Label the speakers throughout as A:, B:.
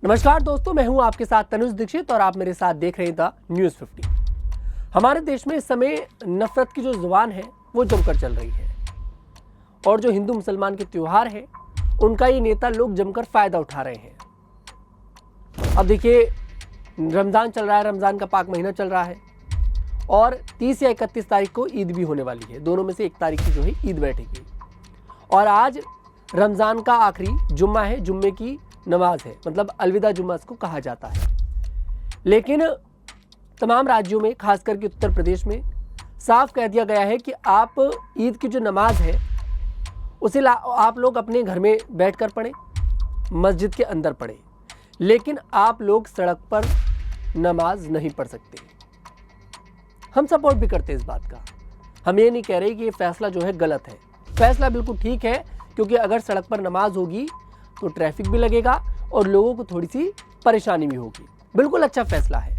A: नमस्कार दोस्तों, मैं हूं आपके साथ तनुज दीक्षित और आप मेरे साथ देख रहे हैं द न्यूज़ 50। हमारे देश में इस समय नफरत की जो जुबान है वो जमकर चल रही है और जो हिंदू मुसलमान के त्योहार है उनका ये नेता लोग जमकर फायदा उठा रहे हैं। अब देखिए, रमज़ान चल रहा है, रमज़ान का पाक महीना चल रहा है और 30 या 31 तारीख को ईद भी होने वाली है। दोनों में से 1 तारीख की जो है ईद बैठेगी और आज रमज़ान का आखिरी जुम्मा है, जुम्मे की नमाज है, मतलब अलविदा जुम्मा इसको कहा जाता है। लेकिन तमाम राज्यों में, खास करके उत्तर प्रदेश में साफ कह दिया गया है कि आप ईद की जो नमाज है उसे आप लोग अपने घर में बैठकर पढ़ें, मस्जिद के अंदर पढ़ें, लेकिन आप लोग सड़क पर नमाज नहीं पढ़ सकते। हम सपोर्ट भी करते हैं इस बात का। हम ये नहीं कह रहे कि ये फैसला जो है गलत है। फैसला बिल्कुल ठीक है, क्योंकि अगर सड़क पर नमाज होगी तो ट्रैफिक भी लगेगा और लोगों को थोड़ी सी परेशानी भी होगी। बिल्कुल अच्छा फैसला है।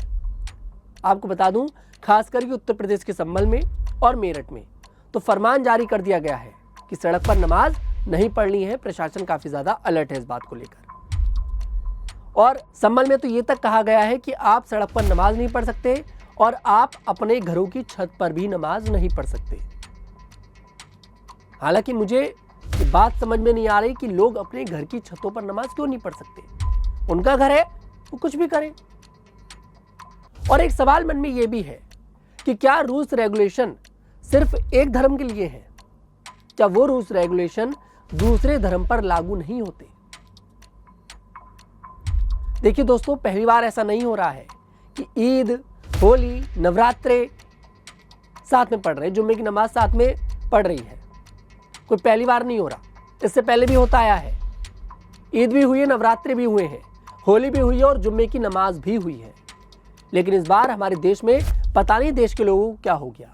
A: आपको बता दूं, खास करके उत्तर प्रदेश के संभल में और मेरठ में तो फरमान जारी कर दिया गया है कि सड़क पर नमाज नहीं पढ़नी है। प्रशासन काफी ज्यादा अलर्ट है इस बात को लेकर। और संभल में तो ये तक कहा गया है कि आप सड़क पर नमाज नहीं पढ़ सकते और आप अपने घरों की छत पर भी नमाज नहीं पढ़ सकते। हालांकि मुझे ये बात समझ में नहीं आ रही कि लोग अपने घर की छतों पर नमाज क्यों नहीं पढ़ सकते। उनका घर है, वो कुछ भी करें। और एक सवाल मन में ये भी है कि क्या रूल्स रेगुलेशन सिर्फ एक धर्म के लिए है? क्या वो रूल्स रेगुलेशन दूसरे धर्म पर लागू नहीं होते? देखिए दोस्तों, पहली बार ऐसा नहीं हो रहा है कि ईद, होली, नवरात्रे साथ में पढ़ रहे हैं, जुम्मे की नमाज साथ में पढ़ रही है। कोई पहली बार नहीं हो रहा, इससे पहले भी होता आया है। ईद भी हुई है, नवरात्रि भी हुए हैं, होली भी हुई है और जुम्मे की नमाज भी हुई है। लेकिन इस बार हमारे देश में पता नहीं देश के लोगों को क्या हो गया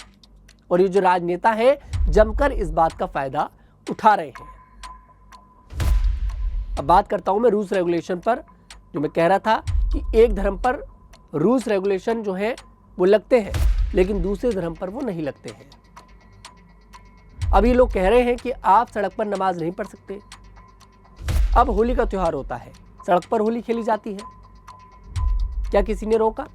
A: और ये जो राजनेता है जमकर इस बात का फायदा उठा रहे हैं। अब बात करता हूं मैं रूल्स रेगुलेशन पर। जो मैं कह रहा था कि एक धर्म पर रूल्स रेगुलेशन जो है वो लगते हैं, लेकिन दूसरे धर्म पर वो नहीं लगते हैं। अब ये लोग कह रहे हैं कि आप सड़क पर नमाज नहीं पढ़ सकते। अब होली का त्योहार होता है, सड़क पर होली खेली जाती है, क्या किसी ने रोका?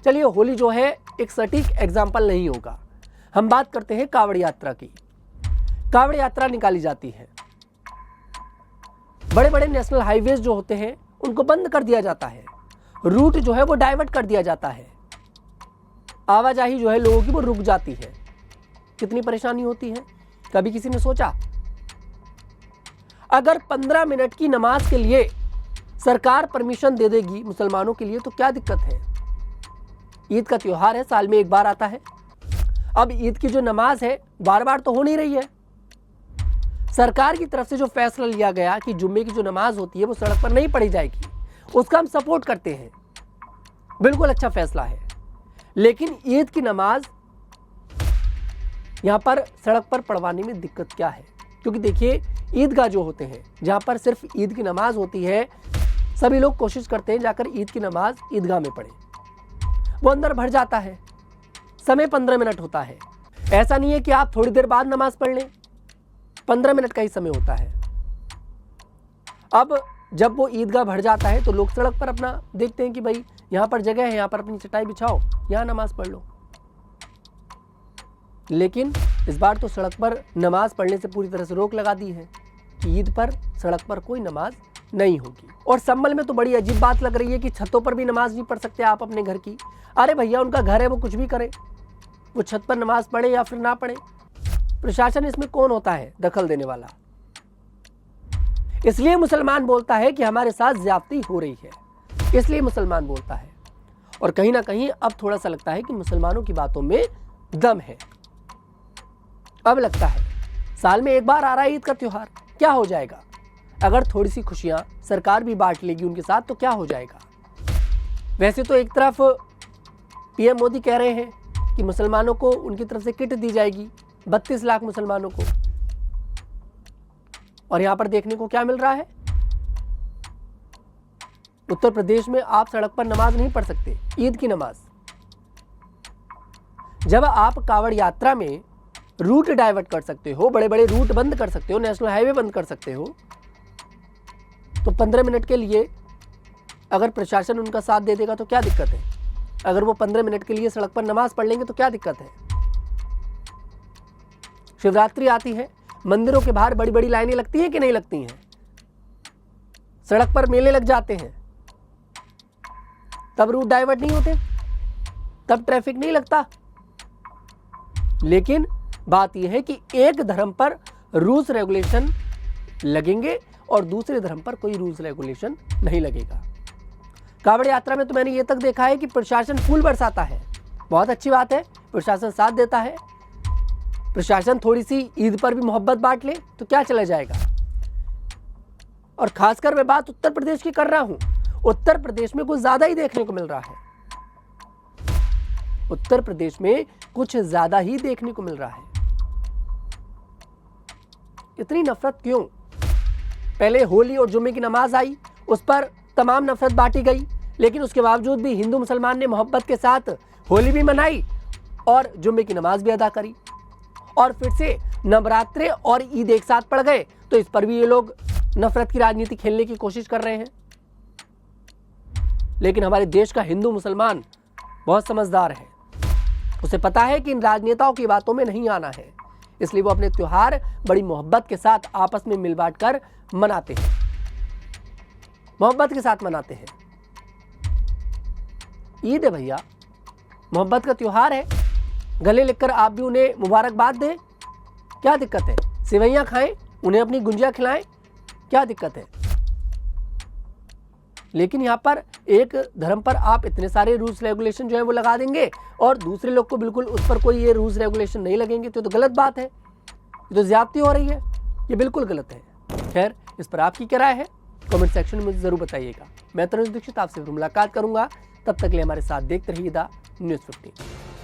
A: चलिए, होली जो है एक सटीक एग्जाम्पल नहीं होगा। हम बात करते हैं कांवड़ यात्रा की। कांवड़ यात्रा निकाली जाती है, बड़े बड़े नेशनल हाईवेज जो होते हैं उनको बंद कर दिया जाता है, रूट जो है वो डाइवर्ट कर दिया जाता है, आवाजाही जो है लोगों की वो रुक जाती है। कितनी परेशानी होती है, कभी किसी ने सोचा? अगर 15 मिनट की नमाज के लिए सरकार परमिशन दे देगी मुसलमानों के लिए तो क्या दिक्कत है? ईद का त्योहार है, साल में एक बार आता है। अब ईद की जो नमाज है बार बार तो हो नहीं रही है। सरकार की तरफ से जो फैसला लिया गया कि जुम्मे की जो नमाज होती है वो सड़क पर नहीं पढ़ी जाएगी, उसका हम सपोर्ट करते हैं। बिल्कुल अच्छा फैसला है। लेकिन ईद की नमाज यहां पर सड़क पर पढ़वाने में दिक्कत क्या है? क्योंकि देखिए, ईदगाह जो होते हैं जहां पर सिर्फ ईद की नमाज होती है, सभी लोग कोशिश करते हैं जाकर ईद की नमाज ईदगाह में पढ़ें। वो अंदर भर जाता है, समय 15 मिनट होता है। ऐसा नहीं है कि आप थोड़ी देर बाद नमाज पढ़ लें, 15 मिनट का ही समय होता है। अब जब वो ईदगाह भर जाता है तो लोग सड़क पर अपना देखते हैं कि भाई यहां पर जगह है, यहां पर अपनी चटाई बिछाओ, यहां नमाज पढ़ लो। लेकिन इस बार तो सड़क पर नमाज पढ़ने से पूरी तरह से रोक लगा दी है कि ईद पर सड़क पर कोई नमाज नहीं होगी। और संभल में तो बड़ी अजीब बात लग रही है कि छतों पर भी नमाज नहीं पढ़ सकते आप अपने घर की। अरे भैया, उनका घर है, वो कुछ भी करे, वो छत पर नमाज पढ़े या फिर ना पढ़े, प्रशासन इसमें कौन होता है दखल देने वाला? इसलिए मुसलमान बोलता है कि हमारे साथ ज्यादती हो रही है, इसलिए मुसलमान बोलता है। और कहीं ना कहीं अब थोड़ा सा लगता है कि मुसलमानों की बातों में दम है। अब लगता है साल में एक बार आ रहा है ईद का त्योहार, क्या हो जाएगा? अगर थोड़ी सी खुशियां सरकार भी बांट लेगी उनके साथ तो क्या हो जाएगा? वैसे तो एक तरफ पीएम मोदी कह रहे हैं कि मुसलमानों को उनकी तरफ से किट दी जाएगी, 32 लाख मुसलमानों को। और यहां पर देखने को क्या मिल रहा है? उत्तर प्रदेश में आप सड़क पर नमाज नहीं पढ़ सकते, ईद की नमाज। जब आप कांवड़ यात्रा में रूट डाइवर्ट कर सकते हो, बड़े बड़े रूट बंद कर सकते हो, नेशनल हाईवे बंद कर सकते हो, तो 15 मिनट के लिए अगर प्रशासन उनका साथ दे देगा तो क्या दिक्कत है? अगर वो 15 मिनट के लिए सड़क पर नमाज पढ़ लेंगे तो क्या दिक्कत है? शिवरात्रि आती है, मंदिरों के बाहर बड़ी बड़ी लाइनें लगती हैं कि नहीं लगती हैं? सड़क पर मेले लग जाते हैं, तब रूट डाइवर्ट नहीं होते, तब ट्रैफिक नहीं लगता। लेकिन बात यह है कि एक धर्म पर रूल्स रेगुलेशन लगेंगे और दूसरे धर्म पर कोई रूल्स रेगुलेशन नहीं लगेगा। कांवड़ यात्रा में तो मैंने ये तक देखा है कि प्रशासन फूल बरसाता है, बहुत अच्छी बात है, प्रशासन साथ देता है। प्रशासन थोड़ी सी ईद पर भी मोहब्बत बांट ले तो क्या चला जाएगा। और खासकर मैं बात उत्तर प्रदेश की कर रहा हूं, उत्तर प्रदेश में कुछ ज्यादा ही देखने को मिल रहा है। उत्तर प्रदेश में कुछ ज्यादा ही देखने को मिल रहा है। इतनी नफरत क्यों? पहले होली और जुम्मे की नमाज आई, उस पर तमाम नफरत बांटी गई, लेकिन उसके बावजूद भी हिंदू मुसलमान ने मोहब्बत के साथ होली भी मनाई और जुम्मे की नमाज भी अदा करी। और फिर से नवरात्रे और ईद एक साथ पड़ गए तो इस पर भी ये लोग नफरत की राजनीति खेलने की कोशिश कर रहे हैं। लेकिन हमारे देश का हिंदू मुसलमान बहुत समझदार है, उसे पता है कि इन राजनेताओं की बातों में नहीं आना है, इसलिए वो अपने त्योहार बड़ी मोहब्बत के साथ आपस में मिल बांट कर मनाते हैं, मोहब्बत के साथ मनाते हैं। ईद है भैया, मोहब्बत का त्योहार है, गले लिखकर आप भी उन्हें मुबारकबाद दें, क्या दिक्कत है? सेवैयां खाएं, उन्हें अपनी गुंजिया खिलाएं, क्या दिक्कत है? लेकिन यहाँ पर एक धर्म पर आप इतने सारे रूल्स रेगुलेशन जो है वो लगा देंगे और दूसरे लोग को बिल्कुल उस पर कोई ये रूल्स रेगुलेशन नहीं लगेंगे तो गलत बात है, ये तो ज्यादती हो रही है, ये बिल्कुल गलत है। खैर, इस पर आपकी क्या राय है कमेंट सेक्शन में मुझे जरूर बताइएगा। मैं तनुज दीक्षित आपसे फिर मुलाकात करूंगा, तब तक के लिए हमारे साथ देखते रहिए द न्यूज़ 15।